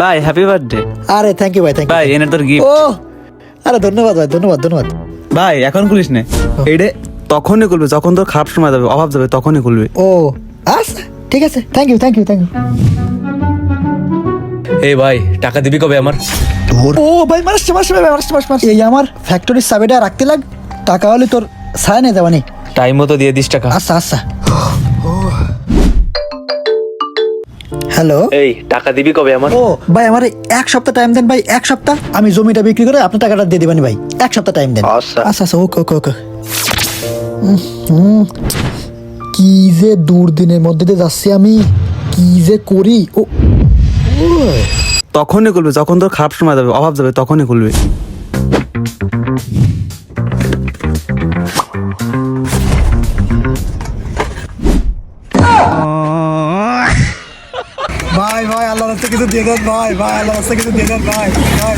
ভাই happy birthday. আরে thank you ভাই, থ্যাংক ভাই ইউ। এনে তোর গিফট। ও আরে ধন্যবাদ ভাই, ধন্যবাদ ধন্যবাদ। ভাই এখন খুলিস না, এইটা তখনই খুলবে যখন তোর খারাপ সময় যাবে, অভাব যাবে, তখনই খুলবে। ও আচ্ছা ঠিক আছে, thank you thank you thank you. এই ভাই টাকা দিবি কবে আমার? ও ভাই মারছে মারছে ভাই, মারছে মারছে মারছে। এই আমার ফ্যাক্টরির চাবিটা রাখতে লাগ, টাকা হলে তোর ছায় নিয়ে যাবানি। টাইম মতো দিয়ে দিস টাকা। আচ্ছা আচ্ছা। হ্যালো। এই টাকা দিবি কবে আমার? ও ভাই আমার এক সপ্তাহ টাইম দেন ভাই, এক সপ্তাহ। আমি জমিটা বিক্রি করে আপনার টাকাটা দিয়ে দিবানি ভাই, এক সপ্তাহ টাইম দেন। আচ্ছা। আচ্ছা আচ্ছা ওকে ওকে ওকে। কি যে দুর্দিনের মধ্যে দিয়ে যাচ্ছি আমি, কি যে করি। ও ও তখনই খুলবে যখন তোর খারাপ সময় যাবে, অভাব যাবে, তখনই খুলবে। ভাই ভাই আল্লাহর রাস্তায় কিছু দিয়ে দেন ভাই, ভাই আল্লাহর রাস্তায় কিছু দিয়ে দেন ভাই ভাই।